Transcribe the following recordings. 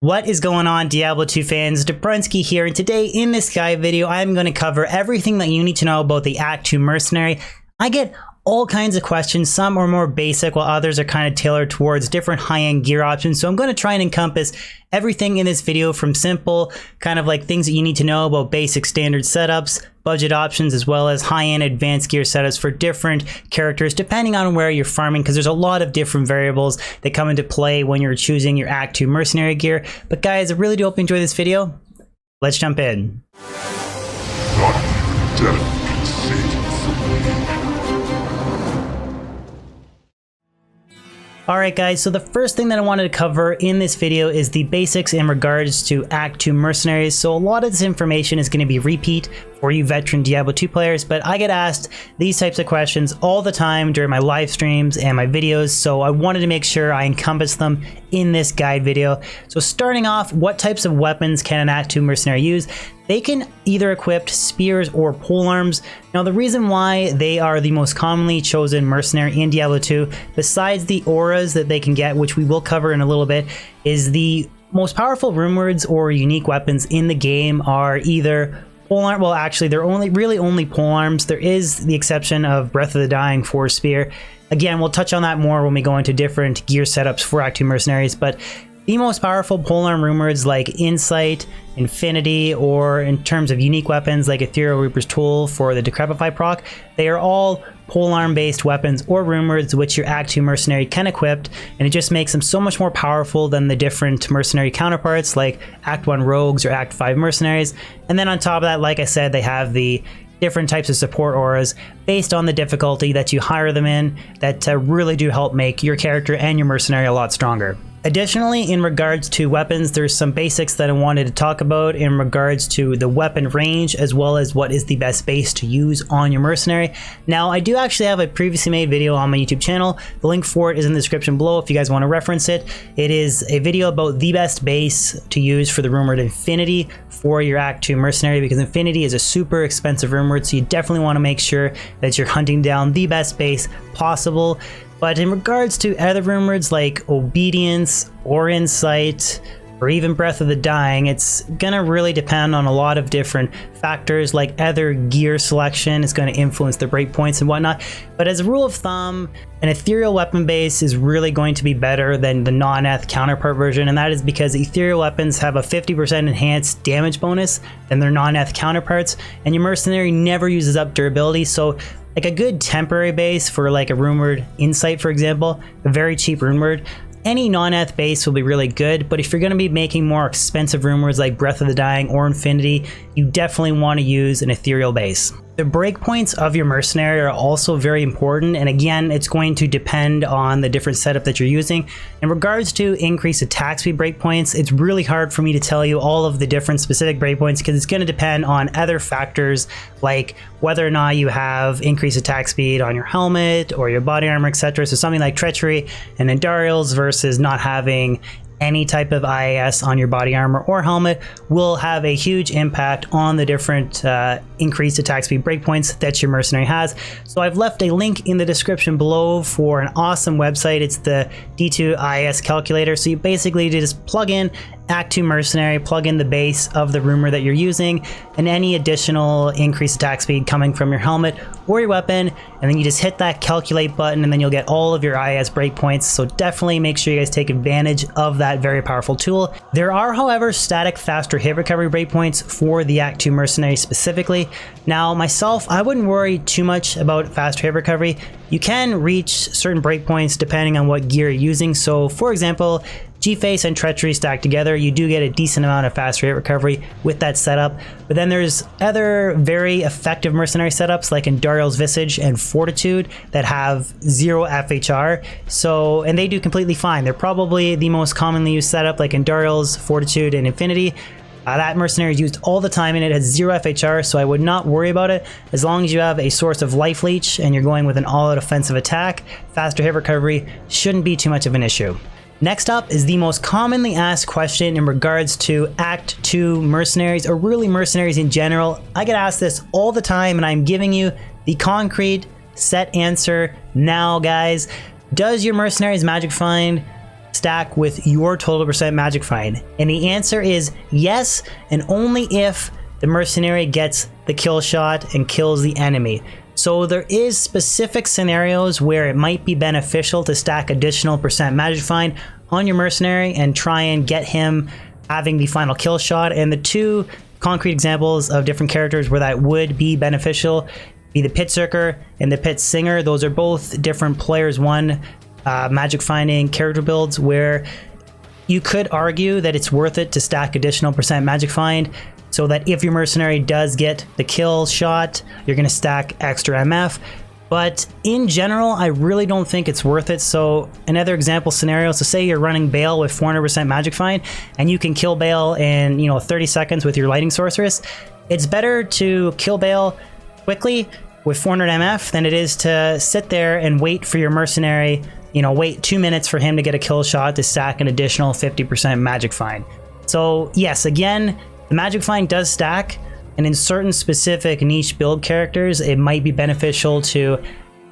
What is going on, Diablo 2 fans? Debrunsky here, and today in this guide video, I'm going to cover everything that you need to know about the Act 2 Mercenary. I get all kinds of questions. Some are more basic, while others are kind of tailored towards different high-end gear options. So I'm going to try and encompass everything in this video, from simple, kind of like things that you need to know about basic standard setups, budget options, as well as high-end advanced gear setups for different characters, depending on where you're farming, because there's a lot of different variables that come into play when you're choosing your Act 2 Mercenary gear. But guys, I really do hope you enjoy this video. Let's jump in. Alright guys, so the first thing that I wanted to cover in this video is the basics in regards to Act 2 Mercenaries. So a lot of this information is going to be repeat for you veteran Diablo 2 players, but I get asked these types of questions all the time during my live streams and my videos, so I wanted to make sure I encompass them in this guide video. So starting off, what types of weapons can an Act 2 Mercenary use? They can either equip spears or polearms. Now the reason why they are the most commonly chosen mercenary in Diablo 2, besides the auras that they can get, which we will cover in a little bit, is the most powerful rune words or unique weapons in the game are either polearm. Well, actually, they're really only polearms. There is the exception of Breath of the Dying for spear. Again, we'll touch on that more when we go into different gear setups for Act 2 Mercenaries, but the most powerful polearm rune words like Insight, Infinity, or in terms of unique weapons like Ethereal Reaper's Tool for the Decrepify proc, they are all polearm based weapons or rune words which your Act 2 Mercenary can equip, and it just makes them so much more powerful than the different mercenary counterparts like Act 1 Rogues or Act 5 Mercenaries. And then on top of that, like I said, they have the different types of support auras based on the difficulty that you hire them in that really do help make your character and your mercenary a lot stronger. Additionally, in regards to weapons, there's some basics that I wanted to talk about in regards to the weapon range, as well as what is the base base to use on your mercenary. Now, I do actually have a previously made video on my YouTube channel. The link for it is in the description below if you guys want to reference it. It is a video about the best base to use for the rumored Infinity for your Act 2 Mercenary, because Infinity is a super expensive rune word, so you definitely want to make sure that you're hunting down the best base possible. But in regards to other rune words like Obedience or Insight or even Breath of the Dying, it's gonna really depend on a lot of different factors, like other gear selection is going to influence the breakpoints and whatnot. But as a rule of thumb, an ethereal weapon base is really going to be better than the non-eth counterpart version, and that is because ethereal weapons have a 50% enhanced damage bonus than their non-eth counterparts, and your mercenary never uses up durability. So like a good temporary base for like a rune word Insight, for example, a very cheap rune word, any non-eth base will be really good. But if you're going to be making more expensive rune words like Breath of the Dying or Infinity, you definitely want to use an ethereal base. The breakpoints of your mercenary are also very important, and again, it's going to depend on the different setup that you're using. In regards to increased attack speed breakpoints, it's really hard for me to tell you all of the different specific breakpoints because it's going to depend on other factors like whether or not you have increased attack speed on your helmet or your body armor, etc. So something like Treachery and Endarials versus not having any type of IAS on your body armor or helmet will have a huge impact on the different increased attack speed breakpoints that your mercenary has. So I've left a link in the description below for an awesome website. It's the D2 IAS calculator. So you basically just plug in Act 2 Mercenary, plug in the base of the rumor that you're using, and any additional increased attack speed coming from your helmet or your weapon, and then you just hit that calculate button, and then you'll get all of your IAS breakpoints. So definitely make sure you guys take advantage of that very powerful tool. There are, however, static faster hit recovery breakpoints for the Act 2 Mercenary specifically. Now, myself, I wouldn't worry too much about faster hit recovery. You can reach certain breakpoints depending on what gear you're using. So, for example, G-Face and Treachery stacked together, you do get a decent amount of fast rate recovery with that setup. But then there's other very effective mercenary setups like Endarial's Visage and Fortitude that have 0 FHR. So, and they do completely fine. They're probably the most commonly used setup, like Endarial's, Fortitude, and Infinity. That mercenary is used all the time and it has 0 FHR, so I would not worry about it. As long as you have a source of life leech and you're going with an all-out offensive attack, faster hit recovery shouldn't be too much of an issue. Next up is the most commonly asked question in regards to Act 2 mercenaries, or really mercenaries in general. I get asked this all the time, and I'm giving you the concrete set answer now, guys. Does your mercenary's magic find stack with your total percent magic find? And the answer is yes, and only if the mercenary gets the kill shot and kills the enemy. So there is specific scenarios where it might be beneficial to stack additional percent magic find on your mercenary and try and get him having the final kill shot. And the two concrete examples of different characters where that would be beneficial be the Pit Seeker and the Pit Singer. Those are both different players one magic finding character builds where you could argue that it's worth it to stack additional percent magic find so that if your mercenary does get the kill shot, you're going to stack extra MF. But in general, I really don't think it's worth it. So another example scenario, so say you're running Bale with 400% magic find and you can kill Bale in 30 seconds with your Lightning Sorceress. It's better to kill Bale quickly with 400 MF than it is to sit there and wait for your mercenary, wait 2 minutes for him to get a kill shot to stack an additional 50% magic find. So yes, again, the magic find does stack, and in certain specific niche build characters, it might be beneficial to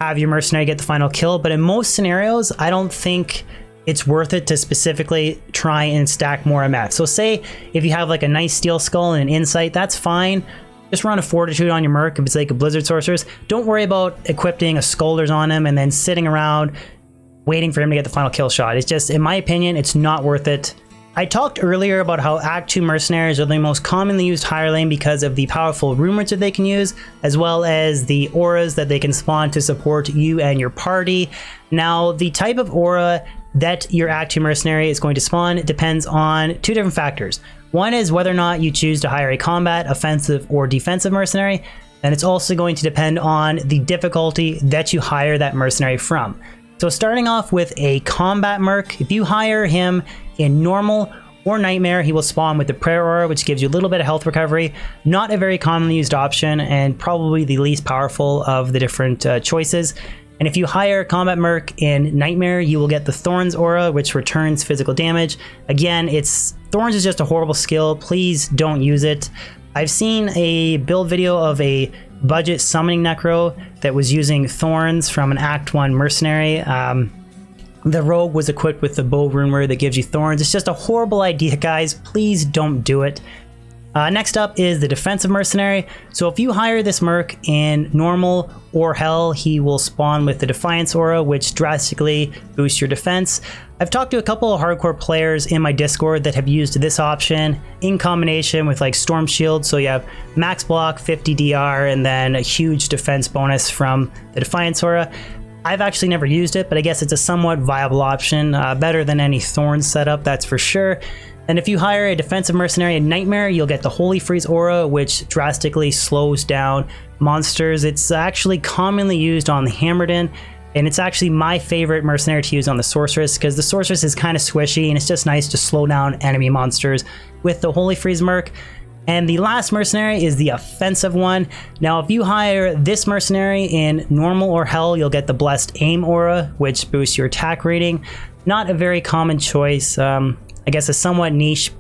have your mercenary get the final kill, but in most scenarios, I don't think it's worth it to specifically try and stack more MF. So say if you have like a nice Steel Skull and an Insight, that's fine. Just run a Fortitude on your Merc if it's like a Blizzard Sorceress. Don't worry about equipping a Scolders on him and then sitting around waiting for him to get the final kill shot. It's just, in my opinion, it's not worth it. I talked earlier about how Act 2 mercenaries are the most commonly used higher lane because of the powerful rune words that they can use, as well as the auras that they can spawn to support you and your party. Now, the type of aura that your Act 2 mercenary is going to spawn depends on two different factors. One is whether or not you choose to hire a combat, offensive, or defensive mercenary, and it's also going to depend on the difficulty that you hire that mercenary from. So starting off with a combat merc, if you hire him in normal or nightmare, he will spawn with the prayer aura, which gives you a little bit of health recovery. Not a very commonly used option and probably the least powerful of the different choices. And if you hire combat merc in nightmare, you will get the Thorns aura, which returns physical damage. Again, Thorns is just a horrible skill. Please don't use it. I've seen a build video of a budget summoning necro that was using Thorns from an Act 1 mercenary. The rogue was equipped with the bow rune word that gives you Thorns. It's just a horrible idea, guys. Please don't do it. Next up is the defensive mercenary. So if you hire this merc in normal or hell, he will spawn with the Defiance aura, which drastically boosts your defense. I've talked to a couple of hardcore players in my Discord that have used this option in combination with like Storm Shield. So you have max block, 50 DR, and then a huge defense bonus from the Defiance aura. I've actually never used it, but I guess it's a somewhat viable option. Better than any Thorns setup, that's for sure. And if you hire a defensive mercenary in Nightmare, you'll get the Holy Freeze aura, which drastically slows down monsters. It's actually commonly used on the Hammerden, and it's actually my favorite mercenary to use on the Sorceress, because the Sorceress is kind of squishy, and it's just nice to slow down enemy monsters with the Holy Freeze Merc. And the last mercenary is the offensive one. Now, if you hire this mercenary in normal or hell, you'll get the Blessed Aim aura, which boosts your attack rating. Not a very common choice. I guess a somewhat niche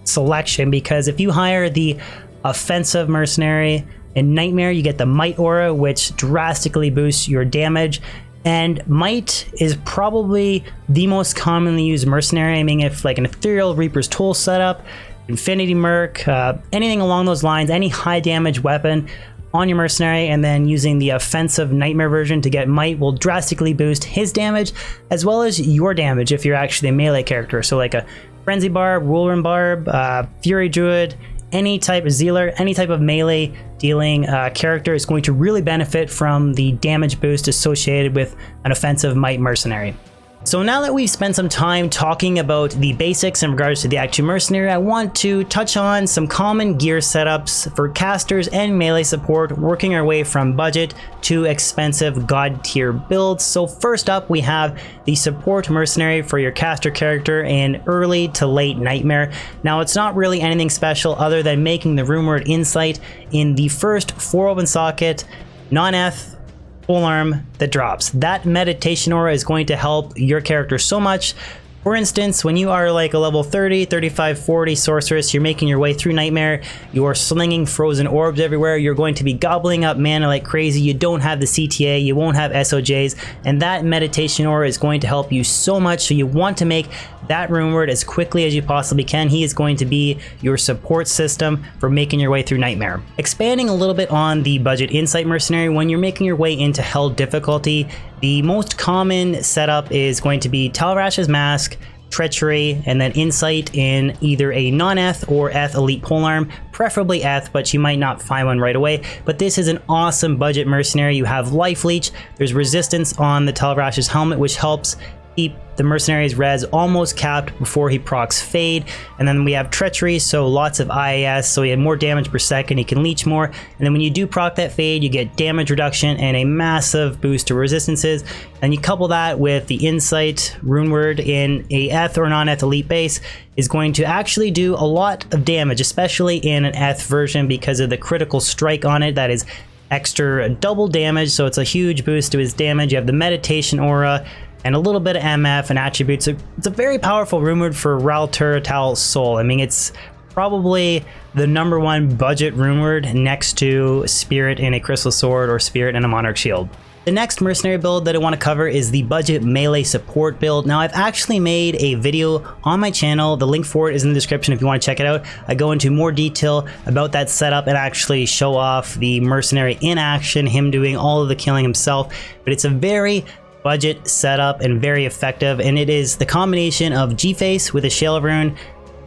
selection, because if you hire the offensive mercenary in Nightmare, you get the Might aura, which drastically boosts your damage. And Might is probably the most commonly used mercenary. I mean, if like an Ethereal Reaper's Toll setup, Infinity Merc, anything along those lines, any high damage weapon on your mercenary, and then using the offensive Nightmare version to get Might will drastically boost his damage as well as your damage if you're actually a melee character. So like a Frenzy Barb, Whirlwind Barb, Fury Druid, any type of Zealer, any type of melee dealing character is going to really benefit from the damage boost associated with an offensive Might mercenary. So now that we've spent some time talking about the basics in regards to the Act 2 Mercenary, I want to touch on some common gear setups for casters and melee support, working our way from budget to expensive god tier builds. So first up, we have the support mercenary for your caster character in early to late Nightmare. Now, it's not really anything special other than making the rune word Insight in the first 4 open socket, non-eth, full arm that drops. That meditation aura is going to help your character so much. For instance, when you are like a level 30, 35, 40 sorceress, you're making your way through Nightmare, you're slinging frozen orbs everywhere, you're going to be gobbling up mana like crazy, you don't have the CTA, you won't have SOJs, and that meditation aura is going to help you so much, so you want to make that rune word as quickly as you possibly can. He is going to be your support system for making your way through Nightmare. Expanding a little bit on the budget Insight Mercenary, when you're making your way into Hell difficulty, the most common setup is going to be Talrash's Mask, Treachery, and then Insight in either a non-Eth or Eth Elite Polearm, preferably Eth, but you might not find one right away. But this is an awesome budget mercenary. You have Life Leech, there's resistance on the Talrash's helmet, which helps keep the mercenary's res almost capped before he procs Fade. And then we have Treachery, so lots of IAS, so he had more damage per second, he can leech more. And then when you do proc that Fade, you get damage reduction and a massive boost to resistances. And you couple that with the Insight rune word in a Eth or non-Eth elite base, is going to actually do a lot of damage, especially in an Eth version because of the critical strike on it that is extra double damage, so it's a huge boost to his damage. You have the meditation aura and a little bit of MF and attributes. It's a very powerful rune word for Raltur Soul. I mean, it's probably the #1 budget rune word next to Spirit in a Crystal Sword or Spirit in a Monarch Shield. The next mercenary build that I want to cover is the budget melee support build. Now, I've actually made a video on my channel. The link for it is in the description if you want to check it out. I go into more detail about that setup and actually show off the mercenary in action, him doing all of the killing himself. But it's a very budget setup and very effective, and it is the combination of G-Face with a Shale Rune,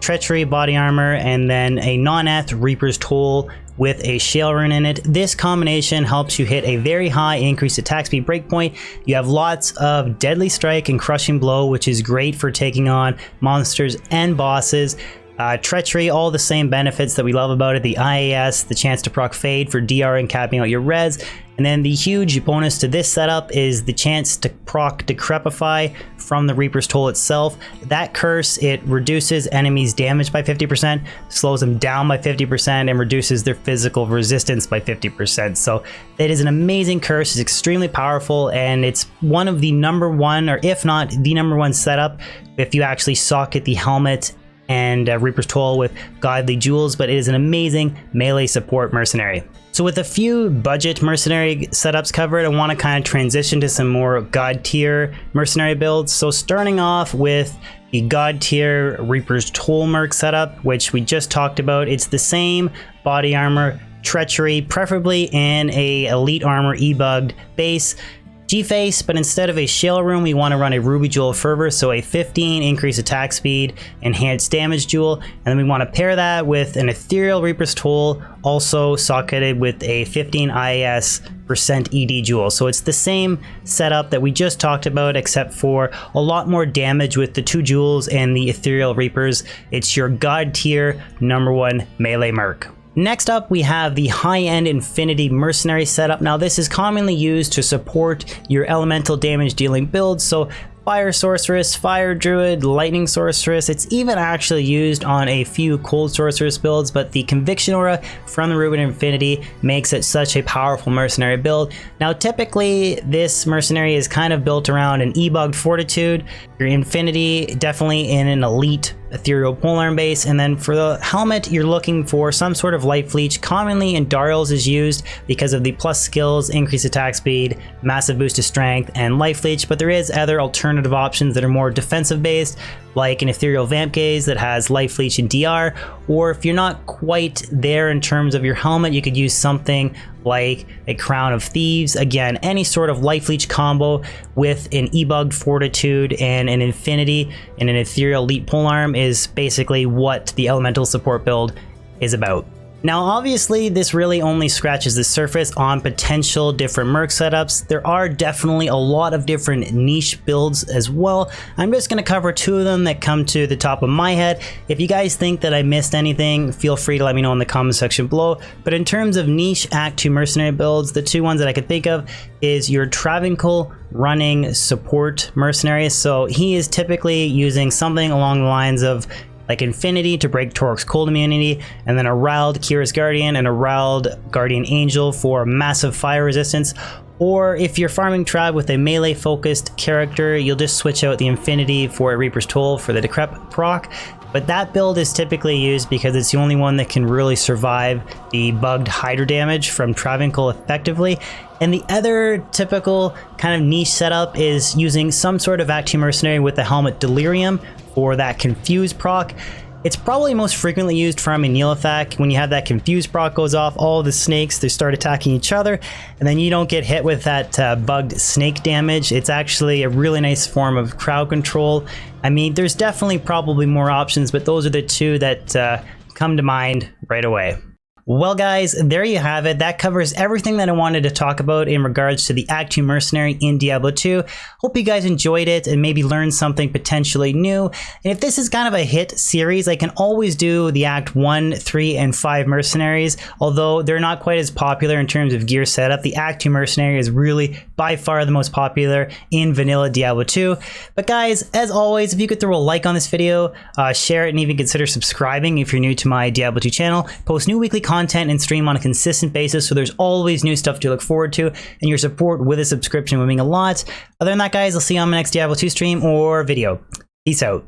Treachery body armor, and then a non-Eth Reaper's Toll with a Shale Rune in it. This combination helps you hit a very high increased attack speed breakpoint. You have lots of Deadly Strike and Crushing Blow, which is great for taking on monsters and bosses. Treachery, all the same benefits that we love about it. The IAS, the chance to proc Fade for DR and capping out your res. And then the huge bonus to this setup is the chance to proc Decrepify from the Reaper's Toll itself. That curse, it reduces enemies' damage by 50%, slows them down by 50%, and reduces their physical resistance by 50%. So it is an amazing curse, it's extremely powerful, and it's one of the #1, or if not the #1 setup, if you actually socket the helmet and Reaper's Toll with Godly Jewels, but it is an amazing melee support mercenary. So with a few budget mercenary setups covered, I want to kind of transition to some more God tier mercenary builds. So starting off with the God tier Reaper's Toll Merc setup, which we just talked about. It's the same body armor, Treachery, preferably in a Elite Armor E-Bugged base. G-Face, but instead of a Shale Rune, we want to run a Ruby Jewel Fervor, so a 15 increased attack speed, enhanced damage jewel, and then we want to pair that with an Ethereal Reaper's Toll, also socketed with a 15 IAS % ED jewel. So it's the same setup that we just talked about, except for a lot more damage with the 2 jewels and the Ethereal Reapers. It's your God tier #1 melee merc. Next up, we have the high-end Infinity Mercenary setup. Now, this is commonly used to support your elemental damage dealing builds, so Fire Sorceress, Fire Druid, Lightning Sorceress. It's even actually used on a few Cold Sorceress builds, but the Conviction Aura from the Ruben Infinity makes it such a powerful mercenary build. Now, typically, this mercenary is kind of built around an E-Bugged Fortitude, your Infinity definitely in an Elite Ethereal Polearm base, and then for the helmet, you're looking for some sort of Life Leech. Commonly Endariel's is used because of the plus skills, increased attack speed, massive boost to strength, and Life Leech, but there is other alternative options that are more defensive based, like an Ethereal Vamp Gaze that has Life Leech and DR, or if you're not quite there in terms of your helmet, you could use something like a Crown of Thieves. Again, any sort of Life Leech combo with an E-Bugged Fortitude and an Infinity and an Ethereal Elite Polearm is basically what the elemental support build is about. Now, obviously, this really only scratches the surface on potential different Merc setups. There are definitely a lot of different niche builds as well. I'm just going to cover 2 of them that come to the top of my head. If you guys think that I missed anything, feel free to let me know in the comment section below. But in terms of niche Act 2 mercenary builds, the 2 ones that I could think of is your Travancore running support mercenary. So he is typically using something along the lines of like Infinity to break Torque's cold immunity, and then a Rald Kira's Guardian and a Rald Guardian Angel for massive fire resistance. Or if you're farming Trab with a melee focused character, you'll just switch out the Infinity for a Reaper's Toll for the Decrep proc. But that build is typically used because it's the only one that can really survive the bugged Hydra damage from Travancore effectively. And the other typical kind of niche setup is using some sort of Act 2 Mercenary with the Helmet Delirium for that Confuse proc. It's probably most frequently used from a Neelathak. When you have that Confuse proc goes off, all the snakes, they start attacking each other, and then you don't get hit with that bugged snake damage. It's actually a really nice form of crowd control. I mean, there's definitely probably more options, but those are the two that come to mind right away. Well guys, there you have it. That covers everything that I wanted to talk about in regards to the Act 2 Mercenary in Diablo 2. Hope you guys enjoyed it and maybe learned something potentially new. And if this is kind of a hit series, I can always do the Act 1, 3, and 5 Mercenaries. Although they're not quite as popular in terms of gear setup, the Act 2 Mercenary is really by far the most popular in vanilla Diablo 2. But guys, as always, if you could throw a like on this video, share it, and even consider subscribing if you're new to my Diablo 2 channel. Post new weekly content and stream on a consistent basis, so there's always new stuff to look forward to, and your support with a subscription would mean a lot. Other than that guys, I'll see you on my next Diablo 2 stream or video. Peace out.